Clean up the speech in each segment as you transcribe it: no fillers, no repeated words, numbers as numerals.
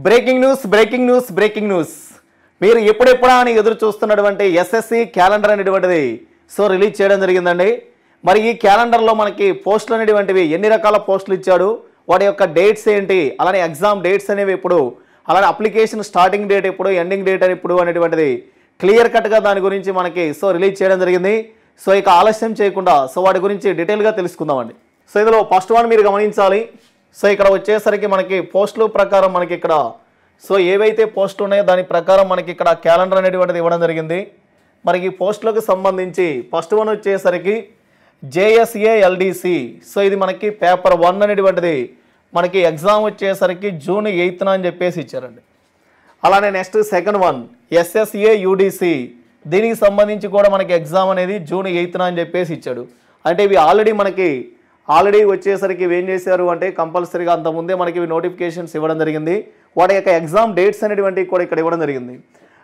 Breaking news మీరు ఎప్పుడెప్పుడా అని ఎదురు చూస్తున్నటువంటి ఎస్ఎస్సి క్యాలెండర్ అనేటువంటిది రిలీజ్ చేయడం జరిగిందండి. మరి ఈ క్యాలెండర్లో మనకి పోస్టులు అనేటువంటివి ఎన్ని రకాల పోస్టులు ఇచ్చాడు, వాటి యొక్క డేట్స్ ఏంటి, అలానే ఎగ్జామ్ డేట్స్ అనేవి ఎప్పుడు, అలానే అప్లికేషన్ స్టార్టింగ్ డేట్ ఎప్పుడు, ఎండింగ్ డేట్ ఎప్పుడు అనేటువంటిది క్లియర్ కట్గా దాని గురించి మనకి రిలీజ్ చేయడం జరిగింది. ఇక ఆలస్యం చేయకుండా వాటి గురించి డీటెయిల్గా తెలుసుకుందామండి. ఇందులో ఫస్ట్ వన్ మీరు గమనించాలి. ఇక్కడ వచ్చేసరికి మనకి పోస్టుల ప్రకారం మనకి ఇక్కడ ఏవైతే పోస్టులు ఉన్నాయో దాని ప్రకారం మనకి ఇక్కడ క్యాలెండర్ అనేటువంటిది ఇవ్వడం జరిగింది. మనకి ఈ పోస్టులకు సంబంధించి ఫస్ట్ వన్ వచ్చేసరికి JSALDC. ఇది మనకి పేపర్ 1 అనేటువంటిది మనకి ఎగ్జామ్ వచ్చేసరికి జూన్ 8న అని చెప్పేసి ఇచ్చారండి. అలానే నెక్స్ట్ సెకండ్ వన్ SSAUDC. దీనికి సంబంధించి కూడా మనకి ఎగ్జామ్ అనేది జూన్ 8న అని చెప్పేసి ఇచ్చాడు. అంటే ఇవి ఆల్రెడీ వచ్చేసరికి ఏం చేశారు అంటే కంపల్సరీగా అంతకుముందే మనకి నోటిఫికేషన్స్ ఇవ్వడం జరిగింది. వాటి యొక్క ఎగ్జామ్ డేట్స్ అనేటువంటివి కూడా ఇక్కడ ఇవ్వడం జరిగింది.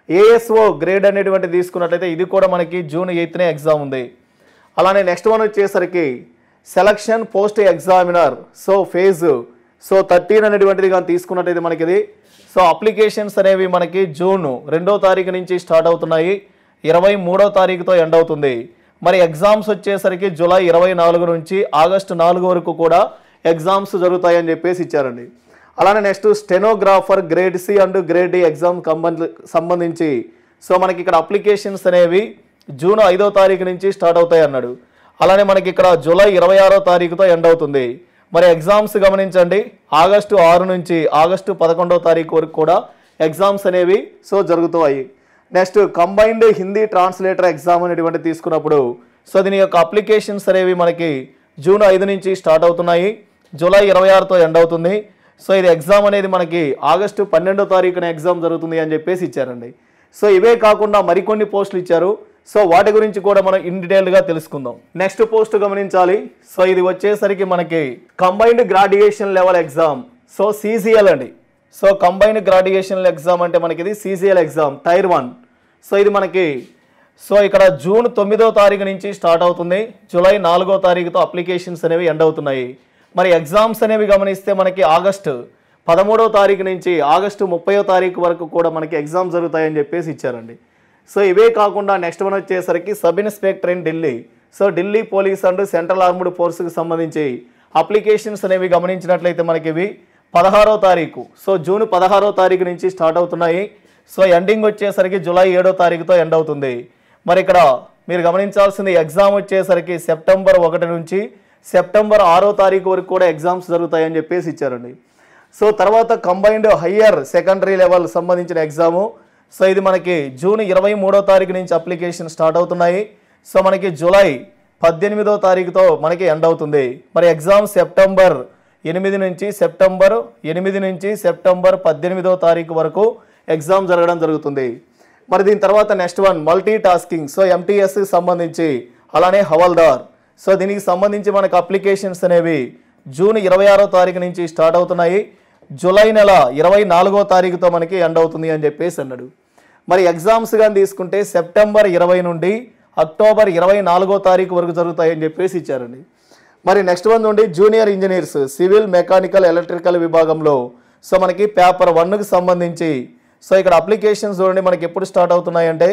ASO గ్రేడ్ అనేటువంటి తీసుకున్నట్లయితే ఇది కూడా మనకి జూన్ 8నే ఎగ్జామ్ ఉంది. అలానే నెక్స్ట్ వన్ వచ్చేసరికి సెలక్షన్ పోస్ట్ ఎగ్జామినర్ ఫేజ్ 13 అనేటువంటిది కానీ తీసుకున్నట్టయితే మనకి ఇది అప్లికేషన్స్ అనేవి మనకి జూన్ 2వ తారీఖు నుంచి స్టార్ట్ అవుతున్నాయి, 23వ తారీఖుతో ఎండ్ అవుతుంది. మరి ఎగ్జామ్స్ వచ్చేసరికి జూలై 24 నుంచి ఆగస్టు 4 వరకు కూడా ఎగ్జామ్స్ జరుగుతాయని చెప్పేసి ఇచ్చారండి. అలానే next stenographer grade C and grade D exam సంబంధించి మనకి ఇక్కడ అప్లికేషన్స్ అనేవి జూన్ 5వ తారీఖు నుంచి స్టార్ట్ అవుతాయి అన్నాడు. అలానే మనకి ఇక్కడ జూలై 26వ తారీఖుతో ఎండ్ అవుతుంది. మరి ఎగ్జామ్స్ గమనించండి, ఆగస్టు 6 నుంచి ఆగస్టు 11వ తారీఖు వరకు కూడా ఎగ్జామ్స్ అనేవి జరుగుతాయి. Next combined Hindi translator exam అనేటువంటి తీసుకున్నప్పుడు దీని యొక్క అప్లికేషన్స్ అనేవి మనకి జూన్ 5 నుంచి స్టార్ట్ అవుతున్నాయి, జూలై 26తో ఎండ్ అవుతుంది. ఇది ఎగ్జామ్ అనేది మనకి ఆగస్టు 12వ తారీఖున ఎగ్జామ్ జరుగుతుంది అని చెప్పేసి ఇచ్చారండి. ఇవే కాకుండా మరికొన్ని పోస్టులు ఇచ్చారు. వాటి గురించి కూడా మనం ఇన్ డీటెయిల్గా తెలుసుకుందాం. నెక్స్ట్ పోస్ట్ గమనించాలి. ఇది వచ్చేసరికి మనకి combined graduation level exam CGL అండి. కంబైన్డ్ గ్రాడ్యుయేషన్ ఎగ్జామ్ అంటే మనకి ఇది CGL ఎగ్జామ్ టైర్ 1. ఇది మనకి ఇక్కడ జూన్ 9వ తారీఖు నుంచి స్టార్ట్ అవుతుంది, జూలై 4వ తారీఖుతో అప్లికేషన్స్ అనేవి ఎండ్ అవుతున్నాయి. మరి ఎగ్జామ్స్ అనేవి గమనిస్తే మనకి ఆగస్టు 13వ తారీఖు నుంచి ఆగస్టు 30వ తారీఖు వరకు కూడా మనకి ఎగ్జామ్ జరుగుతాయని చెప్పేసి ఇచ్చారండి. ఇవే కాకుండా నెక్స్ట్ వన్ వచ్చేసరికి sub inspector in Delhi. Delhi police and central armed ఫోర్స్కి సంబంధించి అప్లికేషన్స్ అనేవి గమనించినట్లయితే మనకి ఇవి 16వ తారీఖు జూన్ 16వ తారీఖు నుంచి స్టార్ట్ అవుతున్నాయి. ఎండింగ్ వచ్చేసరికి జూలై 7వ తారీఖుతో ఎండ్ అవుతుంది. మరి ఇక్కడ మీరు గమనించాల్సింది ఎగ్జామ్ వచ్చేసరికి సెప్టెంబర్ 1 నుంచి సెప్టెంబర్ 6వ తారీఖు వరకు కూడా ఎగ్జామ్స్ జరుగుతాయని చెప్పేసి ఇచ్చారండి. తర్వాత కంబైన్డ్ హయ్యర్ సెకండరీ లెవెల్ సంబంధించిన ఎగ్జాము ఇది మనకి జూన్ 23వ తారీఖు నుంచి అప్లికేషన్ స్టార్ట్ అవుతున్నాయి. మనకి జూలై 18వ తారీఖుతో మనకి ఎండ్ అవుతుంది. మరి ఎగ్జామ్ సెప్టెంబర్ 8 నుంచి సెప్టెంబర్ 18వ తారీఖు వరకు ఎగ్జామ్ జరగడం జరుగుతుంది. మరి దీని తర్వాత నెక్స్ట్ వన్ మల్టీ టాస్కింగ్ MTSకి సంబంధించి, అలానే హవల్దార్. దీనికి సంబంధించి మనకు అప్లికేషన్స్ అనేవి జూన్ 26వ తారీఖు నుంచి స్టార్ట్ అవుతున్నాయి, జూలై నెల 24వ తారీఖుతో మనకి ఎండ్ అవుతుంది అని చెప్పేసి అన్నాడు. మరి ఎగ్జామ్స్ కానీ తీసుకుంటే సెప్టెంబర్ 20 నుండి అక్టోబర్ 24వ తారీఖు వరకు జరుగుతాయని చెప్పేసి ఇచ్చారండి. మరి నెక్స్ట్ వన్ నుండి junior engineers civil mechanical electrical విభాగంలో మనకి పేపర్ 1కి సంబంధించి ఇక్కడ అప్లికేషన్స్ చూడండి మనకి ఎప్పుడు స్టార్ట్ అవుతున్నాయి అంటే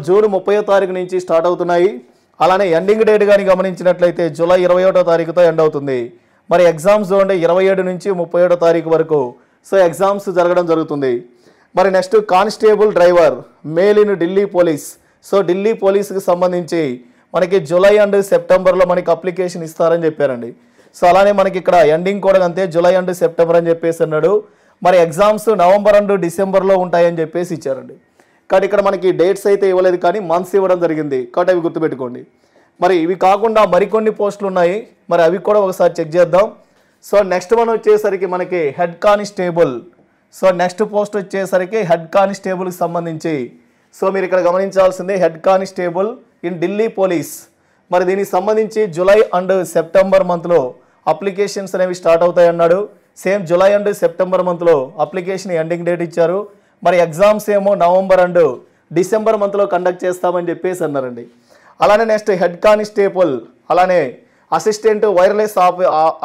జూన్ 30వ తారీఖు నుంచి స్టార్ట్ అవుతున్నాయి. అలానే ఎండింగ్ డేట్ కానీ గమనించినట్లయితే జూలై 21వ తారీఖుతో ఎండ్ అవుతుంది. మరి ఎగ్జామ్స్ చూడండి 27 నుంచి 37వ తారీఖు వరకు ఎగ్జామ్స్ జరగడం జరుగుతుంది. మరి next constable driver male in Delhi police. Delhi పోలీస్కి సంబంధించి మనకి జూలై అండ్ సెప్టెంబర్లో మనకి అప్లికేషన్ ఇస్తారని చెప్పారండి. అలానే మనకి ఇక్కడ ఎండింగ్ కూడా అంతే జూలై అండ్ సెప్టెంబర్ అని చెప్పేసి అన్నాడు. మరి ఎగ్జామ్స్ నవంబర్ అండ్ డిసెంబర్లో ఉంటాయని చెప్పేసి ఇచ్చారండి. కానీ ఇక్కడ మనకి డేట్స్ అయితే ఇవ్వలేదు, కానీ మంత్స్ ఇవ్వడం జరిగింది, కాబట్టి అవి గుర్తుపెట్టుకోండి. మరి ఇవి కాకుండా మరికొన్ని పోస్టులు ఉన్నాయి, మరి అవి కూడా ఒకసారి చెక్ చేద్దాం. నెక్స్ట్ వన్ వచ్చేసరికి మనకి హెడ్ కానిస్టేబుల్. నెక్స్ట్ పోస్ట్ వచ్చేసరికి హెడ్ కానిస్టేబుల్కి సంబంధించి మీరు ఇక్కడ గమనించాల్సిందే head constable in Delhi police. మరి దీనికి సంబంధించి జూలై అండ్ సెప్టెంబర్ మంత్లో అప్లికేషన్స్ అనేవి స్టార్ట్ అవుతాయి అన్నాడు. సేమ్ జూలై అండ్ సెప్టెంబర్ మంత్లో అప్లికేషన్ ఎండింగ్ డేట్ ఇచ్చారు. మరి ఎగ్జామ్స్ ఏమో నవంబర్ అండ్ డిసెంబర్ మంత్లో కండక్ట్ చేస్తామని చెప్పేసి అన్నారండి. అలానే నెక్స్ట్ హెడ్ కానిస్టేబుల్, అలానే అసిస్టెంట్ వైర్లెస్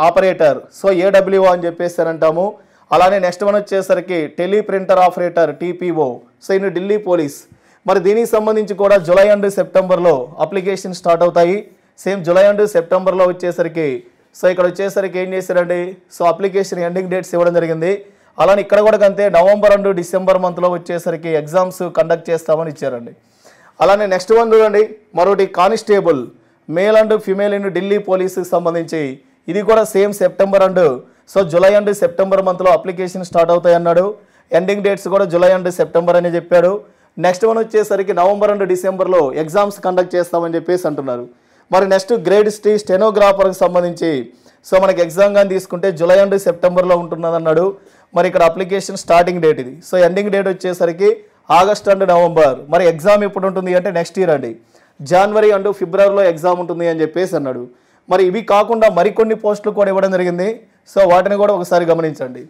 ఆపరేటర్ AWO అని చెప్పేసి అంటాము. అలానే నెక్స్ట్ వన్ వచ్చేసరికి tele printer operator TPO, so in Delhi police. మరి దీనికి సంబంధించి కూడా జూలై అండ్ సెప్టెంబర్లో అప్లికేషన్ స్టార్ట్ అవుతాయి. సేమ్ జూలై అండ్ సెప్టెంబర్లో వచ్చేసరికి సో ఇక్కడ వచ్చేసరికి ఏం చేశారండి, సో అప్లికేషన్ ఎండింగ్ డేట్స్ ఇవ్వడం జరిగింది. అలానే ఇక్కడ కూడా అంతే నవంబర్ అండ్ డిసెంబర్ మంత్లో వచ్చేసరికి ఎగ్జామ్స్ కండక్ట్ చేస్తామని ఇచ్చారండి. అలానే నెక్స్ట్ వన్ చూడండి, మరొకటి constable male and female in Delhi పోలీసుకి సంబంధించి ఇది కూడా same September and so July and September మంత్లో అప్లికేషన్ స్టార్ట్ అవుతాయి అన్నాడు. ఎండింగ్ డేట్స్ కూడా జూలై అండ్ సెప్టెంబర్ అని చెప్పాడు. నెక్స్ట్ వన్ వచ్చేసరికి నవంబర్ అండ్ డిసెంబర్లో ఎగ్జామ్స్ కండక్ట్ చేస్తామని చెప్పేసి అంటున్నారు. మరి నెక్స్ట్ గ్రేడ్ సి స్టెనోగ్రాఫర్కి సంబంధించి సో మనకి ఎగ్జామ్ కానీ తీసుకుంటే జూలై అండ్ సెప్టెంబర్లో ఉంటున్నది అన్నాడు. మరి ఇక్కడ అప్లికేషన్ స్టార్టింగ్ డేట్ ఇది, సో ఎండింగ్ డేట్ వచ్చేసరికి ఆగస్ట్ అండ్ నవంబర్. మరి ఎగ్జామ్ ఎప్పుడు ఉంటుంది అంటే నెక్స్ట్ ఇయర్ అండి, జనవరి అండ్ ఫిబ్రవరిలో ఎగ్జామ్ ఉంటుంది అని చెప్పేసి అన్నాడు. మరి ఇవి కాకుండా మరికొన్ని పోస్టులు కూడా ఇవ్వడం జరిగింది. సో వాటిని కూడా ఒకసారి గమనించండి.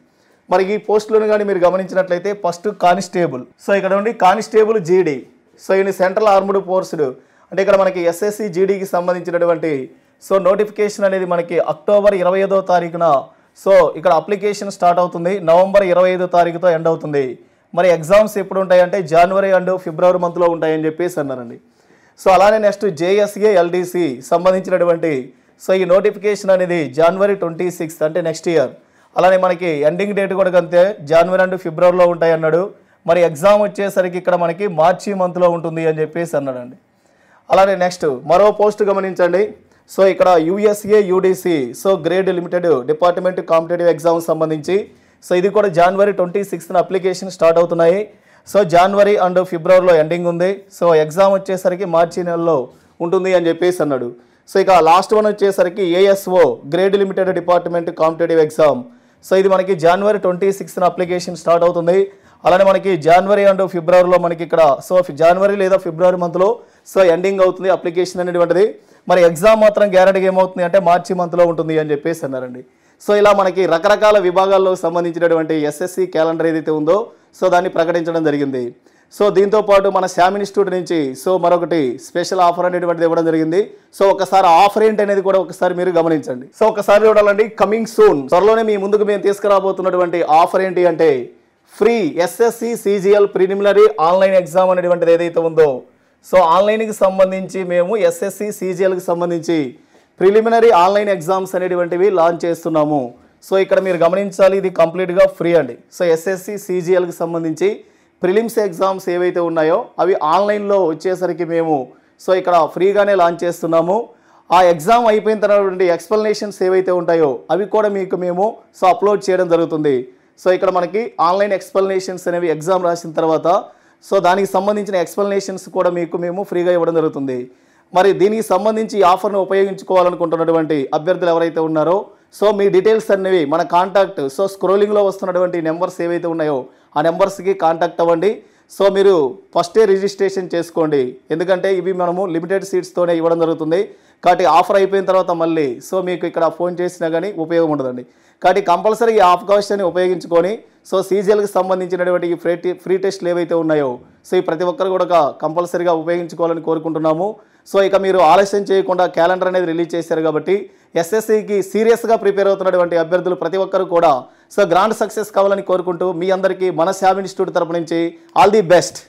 మరి ఈ పోస్టులను కానీ మీరు గమనించినట్లయితే ఫస్ట్ కానిస్టేబుల్, సో ఇక్కడ ఉండి కానిస్టేబుల్ జీడీ, సో ఇది సెంట్రల్ ఆర్మ్డ్ ఫోర్స్డ్ అంటే ఇక్కడ మనకి ఎస్ఎస్సి జీడీకి సంబంధించినటువంటి సో నోటిఫికేషన్ అనేది మనకి అక్టోబర్ 25వ తారీఖున సో ఇక్కడ అప్లికేషన్ స్టార్ట్ అవుతుంది. నవంబర్ 25వ తారీఖుతో ఎండ్ అవుతుంది. మరి ఎగ్జామ్స్ ఎప్పుడు ఉంటాయంటే జనవరి అండ్ ఫిబ్రవరి మంత్లో ఉంటాయని చెప్పేసి అన్నారండి. సో అలానే నెక్స్ట్ జేఎస్ఏ ఎల్డీసీ సంబంధించినటువంటి సో ఈ నోటిఫికేషన్ అనేది జనవరి 26 అంటే నెక్స్ట్ ఇయర్. అలానే మనకి ఎండింగ్ డేట్ కూడా అంతే జనవరి అండ్ ఫిబ్రవరిలో ఉంటాయి అన్నాడు. మరి ఎగ్జామ్ వచ్చేసరికి ఇక్కడ మనకి మార్చి మంత్లో ఉంటుంది అని చెప్పేసి అన్నాడండి. అలానే నెక్స్ట్ మరో పోస్ట్ గమనించండి. సో ఇక్కడ USA UDC so grade limited department competitive exam సంబంధించి సో ఇది కూడా జనవరి 26న అప్లికేషన్ స్టార్ట్ అవుతున్నాయి. సో జనవరి అండ్ ఫిబ్రవరిలో ఎండింగ్ ఉంది. సో ఎగ్జామ్ వచ్చేసరికి మార్చి నెలలో ఉంటుంది అని చెప్పేసి అన్నాడు. సో ఇక లాస్ట్ వన్ వచ్చేసరికి ASO grade limited department competitive exam, so ఇది మనకి జనవరి 26న అప్లికేషన్ స్టార్ట్ అవుతుంది. అలానే మనకి జనవరి అండ్ ఫిబ్రవరిలో మనకి ఇక్కడ సో జనవరి లేదా ఫిబ్రవరి మంత్లో సో ఎండింగ్ అవుతుంది అప్లికేషన్ అనేటువంటిది. మరి ఎగ్జామ్ మాత్రం గ్యారెంటీగా ఏమవుతుంది అంటే మార్చి మంత్లో ఉంటుంది అని చెప్పేసి అన్నారండి. సో ఇలా మనకి రకరకాల విభాగాల్లో సంబంధించినటువంటి ఎస్ఎస్సి క్యాలెండర్ ఏదైతే ఉందో సో దాన్ని ప్రకటించడం జరిగింది. సో దీంతో పాటు మన శ్యామ్ ఇన్స్టిట్యూట్ నుంచి సో మరొకటి స్పెషల్ ఆఫర్ అనేటువంటిది ఇవ్వడం జరిగింది. సో ఒకసారి ఆఫర్ ఏంటి అనేది కూడా ఒకసారి మీరు గమనించండి. సో ఒకసారి చూడాలండి, కమింగ్ సూన్ త్వరలోనే మీ ముందుకు మేము తీసుకురాబోతున్నటువంటి ఆఫర్ ఏంటి అంటే free SSC CGL preliminary online exam అనేటువంటిది ఏదైతే ఉందో సో ఆన్లైన్కి సంబంధించి మేము ఎస్ఎస్సి సిజిఎల్కి సంబంధించి ప్రిలిమినరీ ఆన్లైన్ ఎగ్జామ్స్ అనేటువంటివి లాంచ్ చేస్తున్నాము. సో ఇక్కడ మీరు గమనించాలి, ఇది కంప్లీట్గా ఫ్రీ అండి. సో ఎస్ఎస్సి సిజిఎల్కి సంబంధించి ప్రిలిమ్స్ ఎగ్జామ్స్ ఏవైతే ఉన్నాయో అవి ఆన్లైన్లో వచ్చేసరికి మేము సో ఇక్కడ ఫ్రీగానే లాంచ్ చేస్తున్నాము. ఆ ఎగ్జామ్ అయిపోయిన తర్వాత ఎక్స్ప్లెనేషన్స్ ఏవైతే ఉంటాయో అవి కూడా మీకు మేము సో అప్లోడ్ చేయడం జరుగుతుంది. సో ఇక్కడ మనకి ఆన్లైన్ ఎక్స్ప్లెనేషన్స్ అనేవి ఎగ్జామ్ రాసిన తర్వాత సో దానికి సంబంధించిన ఎక్స్ప్లెనేషన్స్ కూడా మీకు మేము ఫ్రీగా ఇవ్వడం జరుగుతుంది. మరి దీనికి సంబంధించి ఈ ఆఫర్ను ఉపయోగించుకోవాలనుకుంటున్నటువంటి అభ్యర్థులు ఎవరైతే ఉన్నారో సో మీ డీటెయిల్స్ అనేవి మన కాంటాక్ట్ సో స్క్రోలింగ్లో వస్తున్నటువంటి నెంబర్స్ ఏవైతే ఉన్నాయో ఆ నెంబర్స్కి కాంటాక్ట్ అవ్వండి. సో మీరు ఫస్టే రిజిస్ట్రేషన్ చేసుకోండి, ఎందుకంటే ఇవి మనము లిమిటెడ్ సీట్స్తోనే ఇవ్వడం జరుగుతుంది. కాబట్టి ఆఫర్ అయిపోయిన తర్వాత మళ్ళీ సో మీకు ఇక్కడ ఫోన్ చేసినా కానీ ఉపయోగం ఉండదండి. కాబట్టి కంపల్సరీ ఈ అవకాశాన్ని ఉపయోగించుకొని సో సీజీఎల్కి సంబంధించినటువంటి ఈ ఫ్రీ టెస్ట్లు ఏవైతే ఉన్నాయో సో ఈ ప్రతి ఒక్కరు కూడా కంపల్సరీగా ఉపయోగించుకోవాలని కోరుకుంటున్నాము. సో ఇక మీరు ఆలస్యం చేయకుండా క్యాలెండర్ అనేది రిలీజ్ చేశారు కాబట్టి ఎస్ఎస్సికి సీరియస్గా ప్రిపేర్ అవుతున్నటువంటి అభ్యర్థులు ప్రతి ఒక్కరు కూడా సో గ్రాండ్ సక్సెస్ కావాలని కోరుకుంటూ మీ అందరికీ మన శ్యామ్ ఇన్స్టిట్యూట్ తరపు నుంచి ఆల్ ది బెస్ట్.